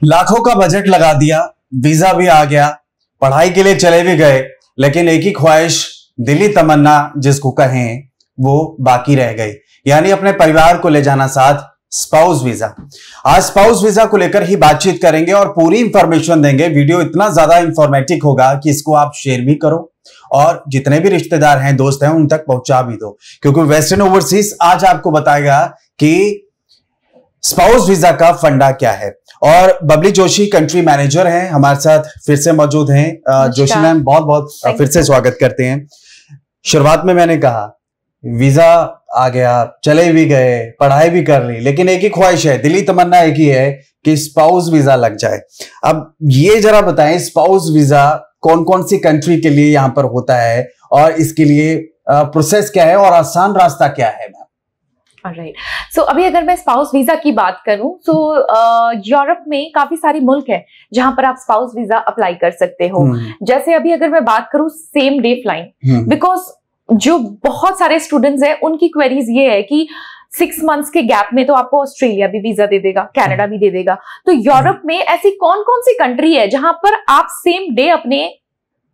लाखों का बजट लगा दिया, वीजा भी आ गया, पढ़ाई के लिए चले भी गए, लेकिन एक ही ख्वाहिश, दिली तमन्ना जिसको कहें, वो बाकी रह गई, यानी अपने परिवार को ले जाना साथ, स्पाउस वीजा। आज स्पाउस वीजा को लेकर ही बातचीत करेंगे और पूरी इंफॉर्मेशन देंगे। वीडियो इतना ज्यादा इंफॉर्मेटिव होगा कि इसको आप शेयर भी करो और जितने भी रिश्तेदार हैं, दोस्त हैं, उन तक पहुंचा भी दो, क्योंकि वेस्टर्न ओवरसीज आज आपको बताएगा कि स्पाउस वीजा का फंडा क्या है। और बबली जोशी कंट्री मैनेजर हैं, हमारे साथ फिर से मौजूद हैं। जोशी मैम, बहुत बहुत फिर से स्वागत करते हैं। शुरुआत में मैंने कहा वीजा आ गया, चले भी गए, पढ़ाई भी कर ली, लेकिन एक ही ख्वाहिश है, दिली तमन्ना एक ही है कि स्पाउस वीजा लग जाए। अब ये जरा बताएं, स्पाउस वीजा कौन कौन सी कंट्री के लिए यहां पर होता है और इसके लिए प्रोसेस क्या है और आसान रास्ता क्या है मैम? राइट, सो अभी अगर मैं स्पाउस वीजा की बात करूं तो यूरोप में काफी सारे मुल्क है जहां पर आप स्पाउस वीजा अप्लाई कर सकते हो। जैसे अभी अगर मैं बात करूं सेम डे फ्लाइंग, बिकॉज जो बहुत सारे स्टूडेंट्स हैं उनकी क्वेरीज ये है कि 6 मंथ्स के गैप में तो आपको ऑस्ट्रेलिया भी वीजा दे देगा, कनाडा भी दे देगा, तो यूरोप में ऐसी कौन कौन सी कंट्री है जहां पर आप सेम डे अपने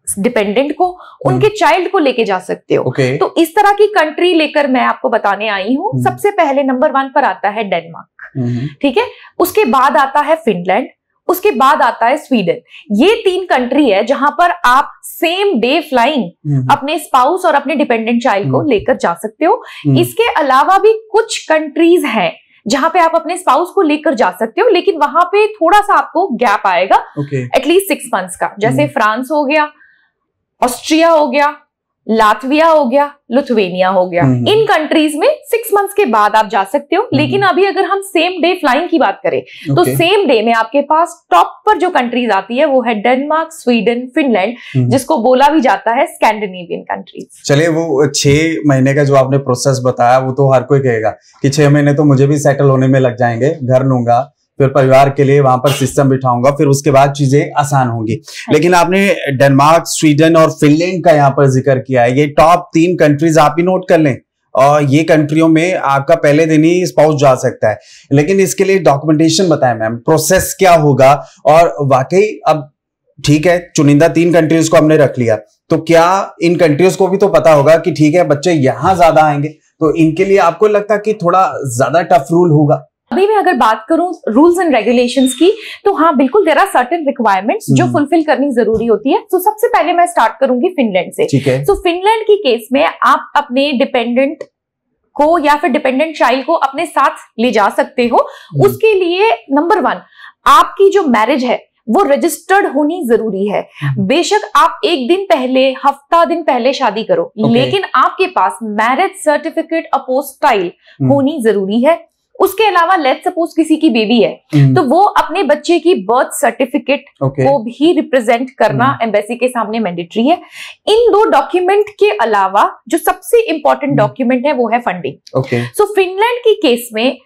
डिपेंडेंट को, उनके चाइल्ड को लेके जा सकते हो। तो इस तरह की कंट्री लेकर मैं आपको बताने आई हूं। सबसे पहले नंबर 1 पर आता है डेनमार्क, ठीक है, उसके बाद आता है फिनलैंड, उसके बाद आता है स्वीडन। ये 3 कंट्री है जहां पर आप सेम डे फ्लाइंग अपने स्पाउस और अपने डिपेंडेंट चाइल्ड को लेकर जा सकते हो। इसके अलावा भी कुछ कंट्रीज हैं जहां पे आप अपने स्पाउस को लेकर जा सकते हो, लेकिन वहां पे थोड़ा सा आपको गैप आएगा, एटलीस्ट 6 मंथ्स का। जैसे फ्रांस हो गया, ऑस्ट्रिया हो गया, लातविया हो गया, लिथुआनिया हो गया। इन कंट्रीज में 6 मंथ्स के बाद आप जा सकते हो। लेकिन अभी अगर हम सेम डे फ्लाइंग की बात करें तो सेम डे में आपके पास टॉप पर जो कंट्रीज आती है वो है डेनमार्क, स्वीडन, फिनलैंड, जिसको बोला भी जाता है स्कैंडिनेवियन कंट्रीज। चलिए, वो 6 महीने का जो आपने प्रोसेस बताया वो तो हर कोई कहेगा कि 6 महीने तो मुझे भी सेटल होने में लग जाएंगे, घर लूंगा, फिर परिवार के लिए वहां पर सिस्टम बिठाऊंगा, फिर उसके बाद चीजें आसान होंगी। लेकिन आपने डेनमार्क, स्वीडन और फिनलैंड का यहाँ पर जिक्र किया है। ये टॉप 3 कंट्रीज आप ही नोट कर लें और ये कंट्रियों में आपका पहले दिन ही स्पाउस जा सकता है। लेकिन इसके लिए डॉक्यूमेंटेशन बताएं मैम, प्रोसेस क्या होगा? और वाकई अब ठीक है, चुनिंदा 3 कंट्रीज को हमने रख लिया, तो क्या इन कंट्रीज को भी तो पता होगा कि ठीक है बच्चे यहाँ ज्यादा आएंगे, तो इनके लिए आपको लगता है कि थोड़ा ज्यादा टफ रूल होगा? अभी मैं अगर बात करूं रूल्स एंड रेगुलेशंस की, तो हाँ बिल्कुल, देयर आर सर्टेन रिक्वायरमेंट्स जो फुलफिल करनी जरूरी होती है। तो सबसे पहले मैं स्टार्ट करूंगी फिनलैंड से। तो फिनलैंड की केस में आप अपने डिपेंडेंट को या फिर डिपेंडेंट चाइल्ड को अपने साथ ले जा सकते हो। उसके लिए नंबर 1, आपकी जो मैरिज है वो रजिस्टर्ड होनी जरूरी है। बेशक आप 1 दिन पहले, हफ्ता दिन पहले शादी करो, लेकिन आपके पास मैरिज सर्टिफिकेट अपोस्टाइल होनी जरूरी है। उसके अलावा लेट्स सपोज किसी की बेबी है तो वो अपने बच्चे की बर्थ सर्टिफिकेट को भी रिप्रेजेंट करना एम्बेसी के सामने मैंडेटरी है। इन 2 डॉक्यूमेंट के अलावा जो सबसे इंपॉर्टेंट डॉक्यूमेंट है वो है फंडिंग। सो फिनलैंड की केस में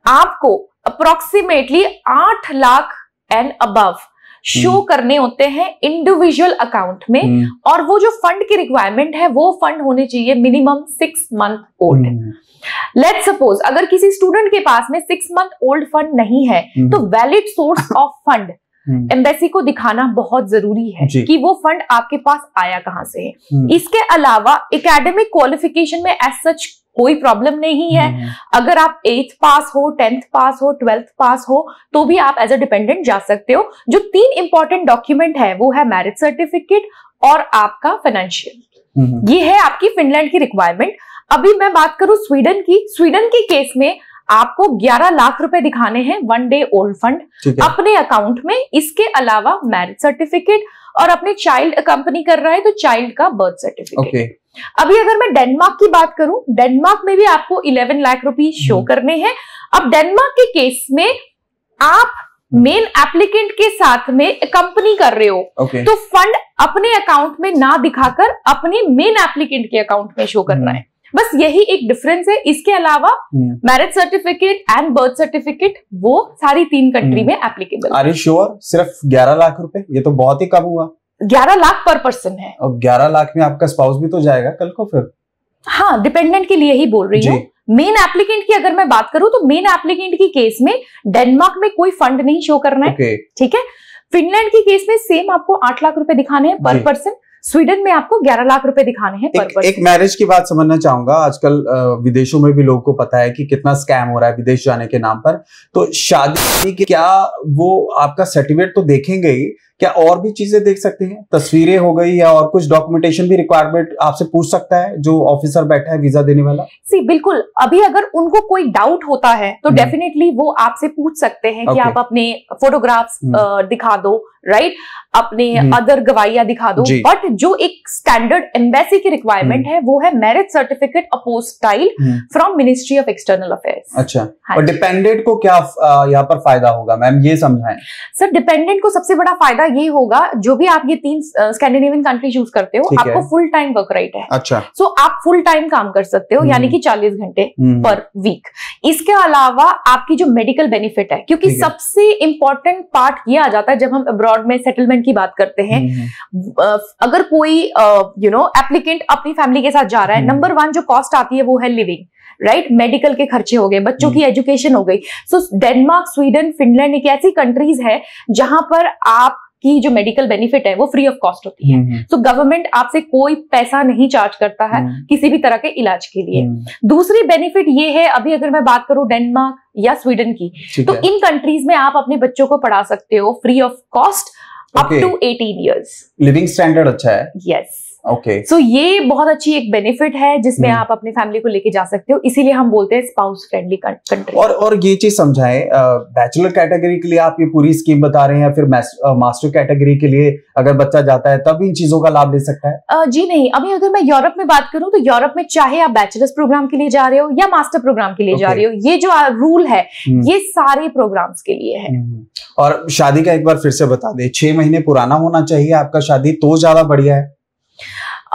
आपको approximately 8 lakh and above show करने होते हैं इंडिविजुअल अकाउंट में, और वो जो फंड की रिक्वायरमेंट है वो फंड होने चाहिए minimum 6 month old. Let's suppose अगर किसी स्टूडेंट के पास में 6 मंथ ओल्ड फंड नहीं है तो valid source of fund embassy को दिखाना बहुत जरूरी है कि वो फंड आपके पास आया कहां से है। इसके अलावा एकेडमिक क्वालिफिकेशन में एज सच कोई प्रॉब्लम नहीं है। अगर आप 8th पास हो, 10th पास हो, 12th पास हो तो भी आप एज अ डिपेंडेंट जा सकते हो। जो 3 इंपॉर्टेंट डॉक्यूमेंट है वो है मैरिज सर्टिफिकेट और आपका फाइनेंशियल। ये है आपकी फिनलैंड की रिक्वायरमेंट। अभी मैं बात करूं स्वीडन की। स्वीडन की केस में आपको 11 लाख रुपए दिखाने हैं 1 डे ओल्ड फंड अपने अकाउंट में। इसके अलावा मैरिज सर्टिफिकेट और अपने चाइल्ड अकंपनी कर रहा है तो चाइल्ड का बर्थ सर्टिफिकेट। अभी अगर मैं डेनमार्क की बात करूं, डेनमार्क में भी आपको 11 लाख रुपए शो करने हैं। अब डेनमार्क के केस में आप मेन एप्लीकेंट के साथ में कंपनी कर रहे हो तो फंड अपने अकाउंट में ना दिखाकर अपने मेन एप्लीकेंट के अकाउंट में शो करना है। बस यही एक डिफरेंस है। इसके अलावा marriage certificate and birth certificate वो सारी 3 कंट्री में एप्लीकेबल। Are you sure? सिर्फ 11 लाख रुपए? ये तो बहुत ही कम हुआ। 11 लाख पर पर्सन है। और 11 लाख में आपका स्पाउस भी तो जाएगा कल को फिर। हाँ, डिपेंडेंट के लिए ही बोल रही हूँ। मेन एप्लीकेंट की अगर मैं बात करूं तो मेन एप्लीकेंट की केस में डेनमार्क में कोई फंड नहीं शो करना है, ठीक है। फिनलैंड की केस में सेम आपको 8 लाख रुपए दिखाने हैं पर पर्सन, स्वीडन में आपको 11 लाख रुपए दिखाने हैं पर पर्सन। एक मैरिज की बात समझना चाहूंगा, आजकल विदेशों में भी लोगों को पता है कि कितना स्कैम हो रहा है विदेश जाने के नाम पर। तो शादी की क्या वो आपका सर्टिफिकेट तो देखेंगे ही, क्या और भी चीजें देख सकते हैं? तस्वीरें हो गई या और कुछ डॉक्यूमेंटेशन भी रिक्वायरमेंट आपसे पूछ सकता है जो ऑफिसर बैठा है वीजा देने वाला? बिल्कुल, अभी अगर उनको कोई डाउट होता है तो डेफिनेटली वो आपसे पूछ सकते हैं कि आप अपने फोटोग्राफ्स दिखा दो, राइट, अपने अदर गवाहियां दिखा दो। बट जो एक स्टैंडर्ड एम्बेसी की रिक्वायरमेंट है वो है marriage certificate apostille from ministry of external affairs. अच्छा, और डिपेंडेंट को क्या यहाँ पर फायदा होगा मैम, ये समझाएं। सर, डिपेंडेंट को सबसे बड़ा फायदा ये होगा, जो भी आप ये 3 स्कैंडिनेवियन कंट्री चूज करते हो, आपको फुल टाइम वर्क राइट है। अच्छा, सो आप फुल टाइम काम कर सकते हो, यानी कि 40 घंटे पर वीक। इसके अलावा आपकी जो मेडिकल बेनिफिट है, क्योंकि सबसे इंपॉर्टेंट पार्ट ये आ जाता है जब हम अब्रॉड में सेटलमेंट की बात करते हैं, अगर कोई एप्लीकेंट अपनी फैमिली के साथ जा रहा है, नंबर 1 जो कॉस्ट आती है वो है लिविंग, राइट, मेडिकल के खर्चे हो गए, बच्चों की एजुकेशन हो गई। सो डेनमार्क, स्वीडन, फिनलैंड एक ऐसी कंट्रीज है जहां पर आप की जो मेडिकल बेनिफिट है वो फ्री ऑफ कॉस्ट होती है। तो गवर्नमेंट आपसे कोई पैसा नहीं चार्ज करता है किसी भी तरह के इलाज के लिए। दूसरी बेनिफिट ये है, अभी अगर मैं बात करूं डेनमार्क या स्वीडन की, तो इन कंट्रीज में आप अपने बच्चों को पढ़ा सकते हो free of cost up to 18 years. Living standard अच्छा है। Yes, okay. सो ये बहुत अच्छी एक बेनिफिट है जिसमें आप अपनी फैमिली को लेके जा सकते हो, इसीलिए हम बोलते हैं स्पाउस फ्रेंडली कंट्री। और ये चीज समझाएं, बैचलर कैटेगरी के लिए आप ये पूरी स्कीम बता रहे हैं या फिर मास्टर कैटेगरी के लिए अगर बच्चा जाता है तब इन चीजों का लाभ ले सकता है? जी नहीं, अभी अगर मैं यूरोप में बात करूं तो यूरोप में चाहे आप बैचलर्स प्रोग्राम के लिए जा रहे हो या मास्टर प्रोग्राम के लिए जा रहे हो, ये जो रूल है ये सारे प्रोग्राम्स के लिए है। और शादी का एक बार फिर से बता दे, 6 महीने पुराना होना चाहिए आपका शादी तो ज्यादा बढ़िया है?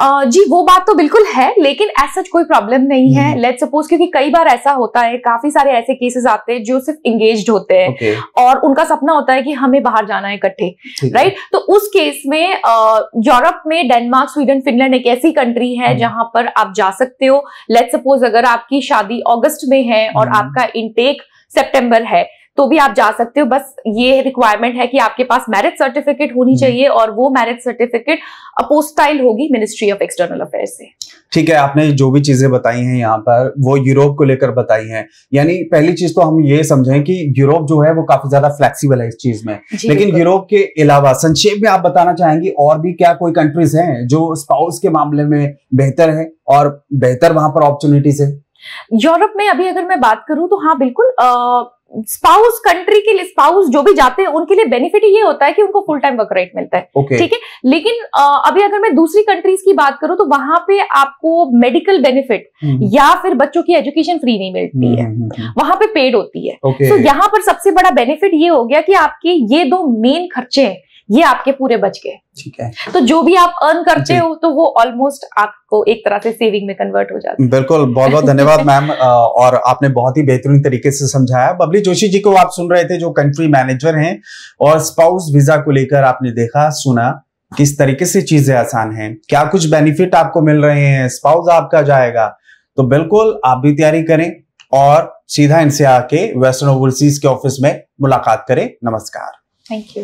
जी वो बात तो बिल्कुल है, लेकिन ऐसा कोई प्रॉब्लम नहीं है। लेट्स सपोज, क्योंकि कई बार ऐसा होता है, काफी सारे ऐसे केसेस आते हैं जो सिर्फ एंगेज्ड होते हैं और उनका सपना होता है कि हमें बाहर जाना है इकट्ठे, राइट। तो उस केस में यूरोप में डेनमार्क, स्वीडन, फिनलैंड एक ऐसी कंट्री है जहां पर आप जा सकते हो। लेट्स सपोज अगर आपकी शादी अगस्त में है और आपका इनटेक सितंबर है तो भी आप जा सकते हो। बस ये रिक्वायरमेंट है कि आपके पास मैरिज सर्टिफिकेट होनी चाहिए और वो मैरिज सर्टिफिकेट अपोस्टाइल होगी मिनिस्ट्री ऑफ एक्सटर्नल अफेयर्स से। ठीक है, आपने जो भी चीजें बताई हैं यहाँ पर वो यूरोप को लेकर बताई हैं। यानी पहली चीज तो हम ये समझें कि यूरोप जो है वो काफी ज्यादा फ्लेक्सिबल है इस चीज में, लेकिन यूरोप के अलावा संक्षेप में आप बताना चाहेंगे और भी क्या कोई कंट्रीज हैं जो स्पाउस के मामले में बेहतर है और बेहतर वहां पर अपॉर्चुनिटीज है? यूरोप में अभी अगर मैं बात करूं तो हाँ बिल्कुल, स्पाउस कंट्री के लिए, स्पाउस जो भी जाते हैं उनके लिए बेनिफिट ये होता है कि उनको फुल टाइम वर्क राइट मिलता है, ठीक है। लेकिन अभी अगर मैं दूसरी कंट्रीज की बात करूं तो वहां पे आपको मेडिकल बेनिफिट या फिर बच्चों की एजुकेशन फ्री नहीं मिलती है, वहां पे पेड होती है। तो यहाँ पर सबसे बड़ा बेनिफिट ये हो गया कि आपके ये 2 मेन खर्चे हैं ये आपके पूरे बच गए, ठीक है। तो जो भी आप अर्न करते हो तो वो ऑलमोस्ट आपको एक तरह से सेविंग में कन्वर्ट हो जाता है। बिल्कुल, बहुत बहुत धन्यवाद मैम, और आपने बहुत ही बेहतरीन तरीके से समझाया। बबली जोशी जी को आप सुन रहे थे जो कंट्री मैनेजर हैं, और स्पाउस वीजा को लेकर आपने देखा सुना किस तरीके से चीजें आसान हैं, क्या कुछ बेनिफिट आपको मिल रहे हैं, स्पाउस आपका जाएगा। तो बिल्कुल आप भी तैयारी करें और सीधा इनसे आके वेस्टर्न ओवरसीज के ऑफिस में मुलाकात करें। नमस्कार, थैंक यू।